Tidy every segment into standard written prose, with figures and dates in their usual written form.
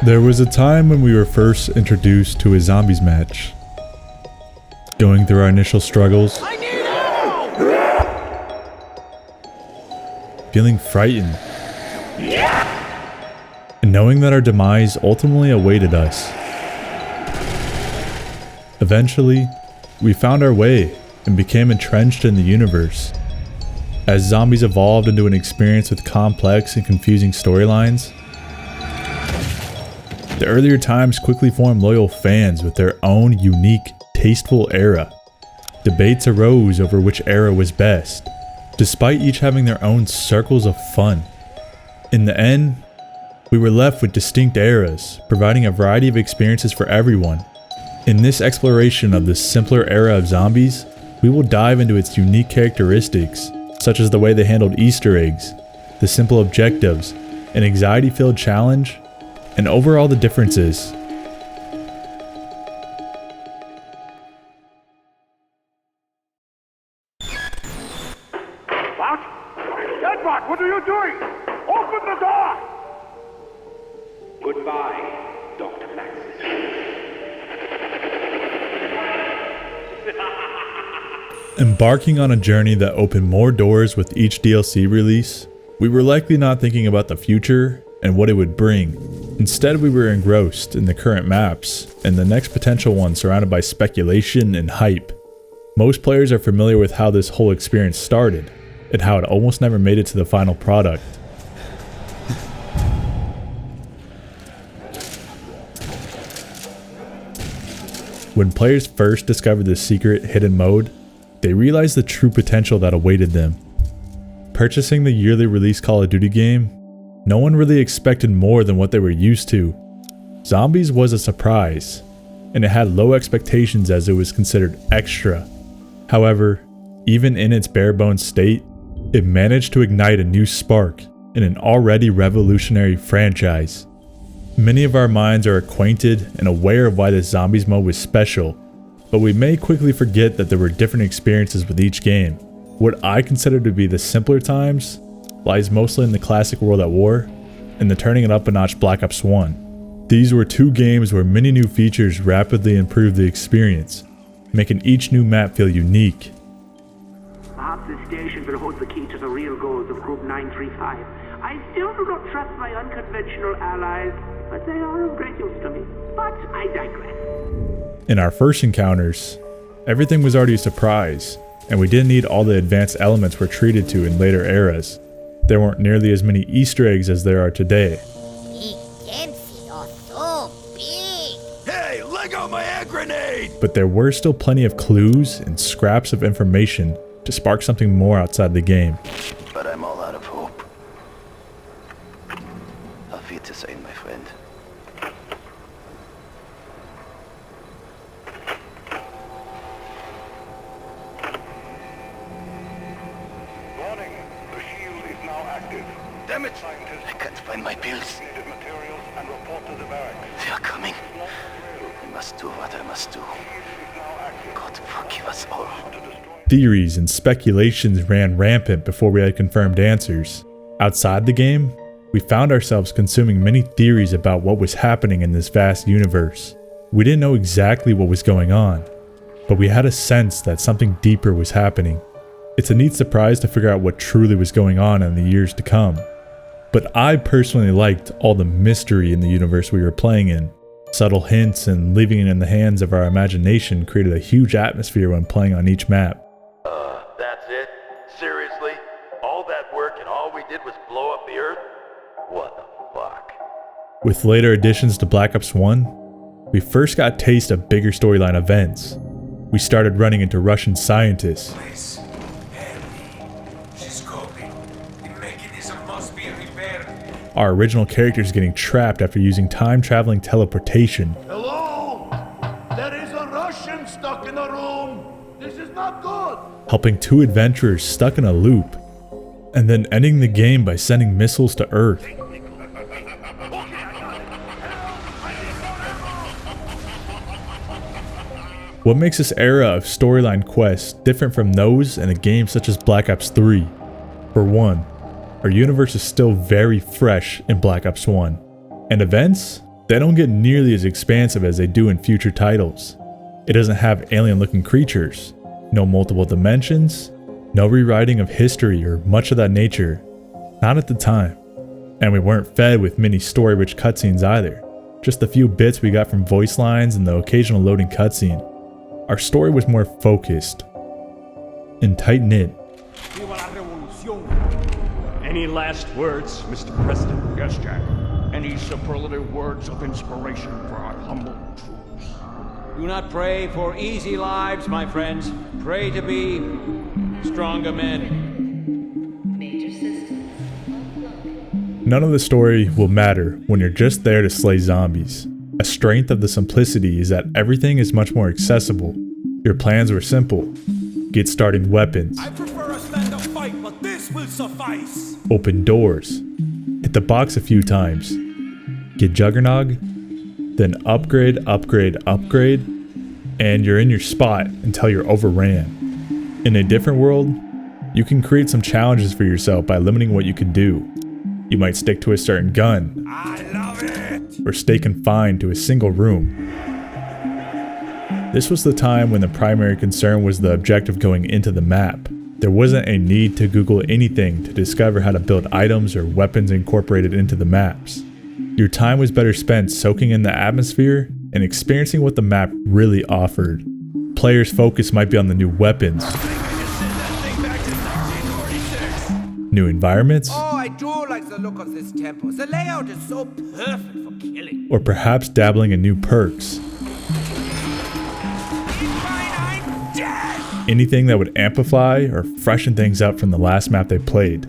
There was a time when we were first introduced to a zombies match. Going through our initial struggles, feeling frightened, and knowing that our demise ultimately awaited us. Eventually, we found our way and became entrenched in the universe. As zombies evolved into an experience with complex and confusing storylines, the earlier times quickly formed loyal fans with their own unique, tasteful era. Debates arose over which era was best, despite each having their own circles of fun. In the end, we were left with distinct eras, providing a variety of experiences for everyone. In this exploration of the simpler era of zombies, we will dive into its unique characteristics, such as the way they handled Easter eggs, the simple objectives, an anxiety-filled challenge, and overall the differences. What? Deadbot, what are you doing? Open the door! Goodbye, Dr. Maxis. Embarking on a journey that opened more doors with each DLC release, we were likely not thinking about the future and what it would bring. Instead, we were engrossed in the current maps and the next potential one, surrounded by speculation and hype. Most players are familiar with how this whole experience started and how it almost never made it to the final product. When players first discovered the secret hidden mode, they realized the true potential that awaited them. Purchasing the yearly release Call of Duty game, no one really expected more than what they were used to. Zombies was a surprise, and it had low expectations as it was considered extra. However, even in its bare-bones state, it managed to ignite a new spark in an already revolutionary franchise. Many of our minds are acquainted and aware of why this Zombies mode was special, but we may quickly forget that there were different experiences with each game. What I consider to be the simpler times lies mostly in the classic World at War and the turning it up a notch Black Ops 1. These were two games where many new features rapidly improved the experience, making each new map feel unique. Perhaps this station will hold the key to the real goals of Group 935. I still do not trust my unconventional allies, but they are of great use to me. But I digress. In our first encounters, everything was already a surprise, and we didn't need all the advanced elements we're treated to in later eras. There weren't nearly as many Easter eggs as there are today. Hey, let go my hand grenade! But there were still plenty of clues and scraps of information to spark something more outside the game. But I'm all out of hope. Auf Wiedersehen, my friend. Warning, the shield is now active. Damn it! I can't find my pills. Needed materials and report to the barracks. They are coming. I must do what I must do. God forgive us all. Theories and speculations ran rampant before we had confirmed answers. Outside the game, we found ourselves consuming many theories about what was happening in this vast universe. We didn't know exactly what was going on, but we had a sense that something deeper was happening. It's a neat surprise to figure out what truly was going on in the years to come. But I personally liked all the mystery in the universe we were playing in. Subtle hints and leaving it in the hands of our imagination created a huge atmosphere when playing on each map. That's it? Seriously? All that work and all we did was blow up the Earth? What the fuck? With later additions to Black Ops 1, we first got a taste of bigger storyline events. We started running into Russian scientists. Please, help me. She's coping. The mechanism must be repaired. Our original characters getting trapped after using time-traveling teleportation. Hello? There is a Russian stuck in a room. This is not good. Helping two adventurers stuck in a loop, and then ending the game by sending missiles to Earth. What makes this era of storyline quests different from those in a game such as Black Ops 3? For one, our universe is still very fresh in Black Ops 1, and events They don't get nearly as expansive as they do in future titles. It doesn't have alien-looking creatures, no multiple dimensions, no rewriting of history or much of that nature. Not at the time. And we weren't fed with many story-rich cutscenes either. Just the few bits we got from voice lines and the occasional loading cutscene. Our story was more focused and tight-knit. Any last words, Mr. President? Yes, Jack. Any superlative words of inspiration for our humble troops? Do not pray for easy lives, my friends. Pray to be stronger men. Major systems. None of the story will matter when you're just there to slay zombies. A strength of the simplicity is that everything is much more accessible. Your plans were simple. Get starting weapons. I prefer a stand-up fight, but this will suffice. Open doors. Hit the box a few times. Get Juggernog. Then upgrade, and you're in your spot until you're overran. In a different world, you can create some challenges for yourself by limiting what you can do. You might stick to a certain gun, I love it. or stay confined to a single room. This was the time when the primary concern was the objective going into the map. There wasn't a need to Google anything to discover how to build items or weapons incorporated into the maps. Your time was better spent soaking in the atmosphere and experiencing what the map really offered. Players' focus might be on the new weapons, new environments, Oh, I do like the look of this temple. The layout is so perfect for killing. or perhaps dabbling in new perks. Anything that would amplify or freshen things up from the last map they played.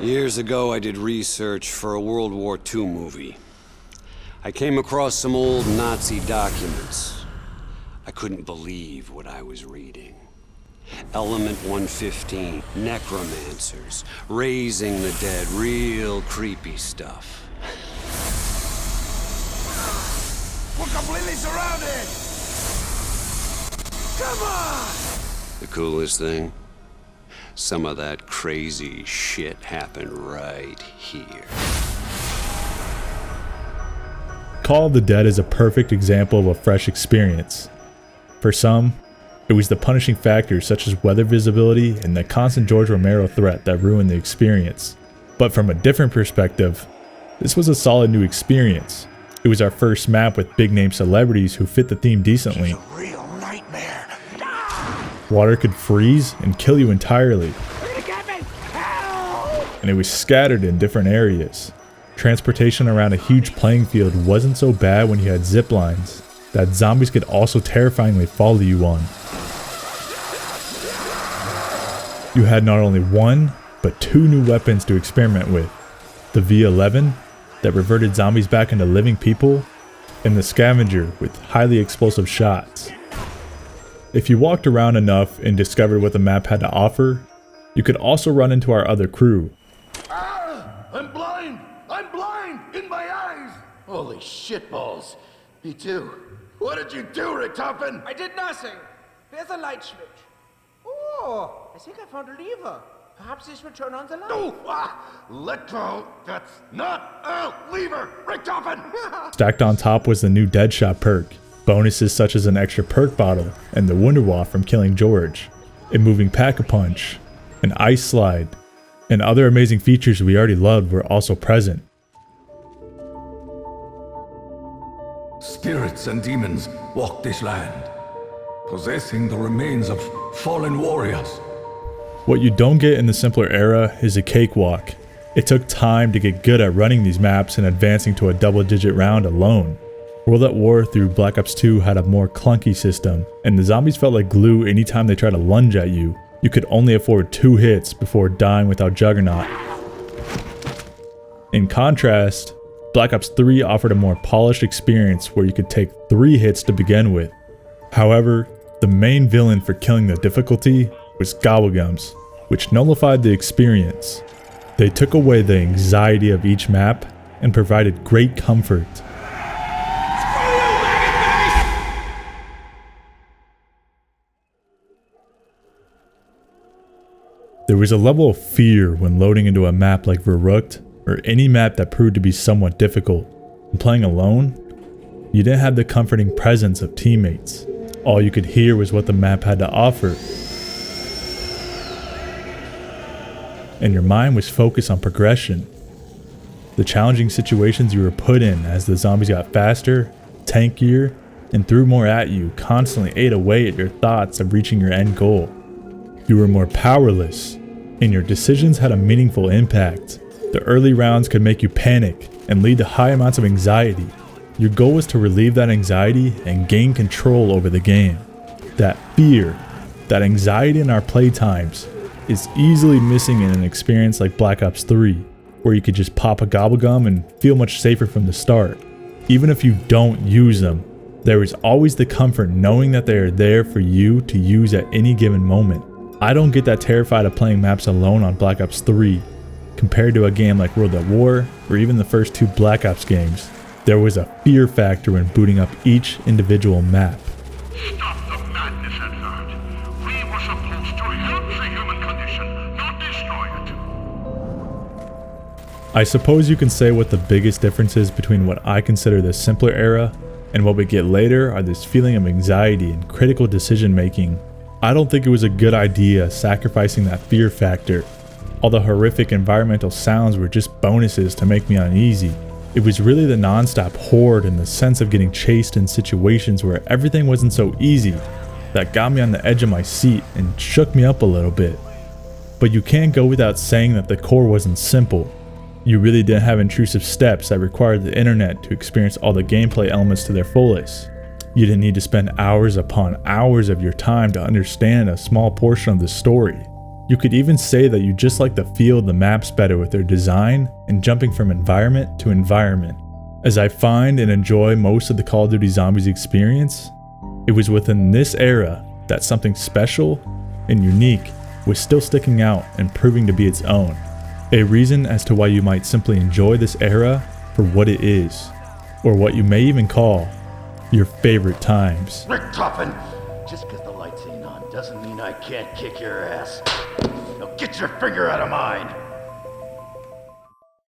Years ago, I did research for a World War II movie. I came across some old Nazi documents. I couldn't believe what I was reading. Element 115, necromancers, raising the dead, real creepy stuff. We're completely surrounded. Come on. The coolest thing? Some of that crazy shit happened right here. Call of the Dead is a perfect example of a fresh experience. For some, it was the punishing factors such as weather visibility and the constant George Romero threat that ruined the experience. But from a different perspective, this was a solid new experience. It was our first map with big-name celebrities who fit the theme decently. It's a real nightmare. Water could freeze and kill you entirely. And it was scattered in different areas. Transportation around a huge playing field wasn't so bad when you had zip lines that zombies could also terrifyingly follow you on. You had not only one, but two new weapons to experiment with. The V11 that reverted zombies back into living people, and the Scavenger with highly explosive shots. If you walked around enough and discovered what the map had to offer, you could also run into our other crew. I'm blind! I'm blind! In my eyes! Holy shitballs. Me too. What did you do, Richtofen? I did nothing. There's a light switch. Oh, I think I found a lever. Perhaps this will turn on the light. No! Let go! That's not a lever! Richtofen! Stacked on top was the new Deadshot perk, bonuses such as an extra perk bottle and the Wunderwaffe from killing George, a moving pack-a-punch, an ice slide, and other amazing features we already loved were also present. Spirits and demons walk this land, possessing the remains of fallen warriors. What you don't get in the simpler era is a cakewalk. It took time to get good at running these maps and advancing to a double-digit round alone. World at War through Black Ops 2 had a more clunky system, and the zombies felt like glue anytime they tried to lunge at you. You could only afford 2 hits before dying without Juggernaut. In contrast, Black Ops 3 offered a more polished experience where you could take 3 hits to begin with. However, the main villain for killing the difficulty was Gobblegums, which nullified the experience. They took away the anxiety of each map and provided great comfort. There was a level of fear when loading into a map like Verrucht, or any map that proved to be somewhat difficult. When playing alone, you didn't have the comforting presence of teammates. All you could hear was what the map had to offer. And your mind was focused on progression. The challenging situations you were put in as the zombies got faster, tankier, and threw more at you constantly ate away at your thoughts of reaching your end goal. You were more powerless, and your decisions had a meaningful impact. The early rounds could make you panic and lead to high amounts of anxiety. Your goal was to relieve that anxiety and gain control over the game. That fear, that anxiety in our playtimes, is easily missing in an experience like Black Ops 3, where you could just pop a gobblegum and feel much safer from the start. Even if you don't use them, there is always the comfort knowing that they are there for you to use at any given moment. I don't get that terrified of playing maps alone on Black Ops 3. Compared to a game like World at War, or even the first 2 Black Ops games, there was a fear factor when booting up each individual map. Stop the madness, Edward. We were supposed to help the human condition, not destroy it. I suppose you can say what the biggest difference is between what I consider the simpler era and what we get later are this feeling of anxiety and critical decision making. I don't think it was a good idea sacrificing that fear factor. All the horrific environmental sounds were just bonuses to make me uneasy. It was really the non-stop horde and the sense of getting chased in situations where everything wasn't so easy that got me on the edge of my seat and shook me up a little bit. But you can't go without saying that the core wasn't simple. You really didn't have intrusive steps that required the internet to experience all the gameplay elements to their fullest. You didn't need to spend hours upon hours of your time to understand a small portion of the story. You could even say that you just like the feel of the maps better with their design and jumping from environment to environment. As I find and enjoy most of the Call of Duty Zombies experience, it was within this era that something special and unique was still sticking out and proving to be its own. A reason as to why you might simply enjoy this era for what it is, or what you may even call your favorite times. Rick Toppin, just because the lights ain't on doesn't mean I can't kick your ass. Now get your finger out of mine.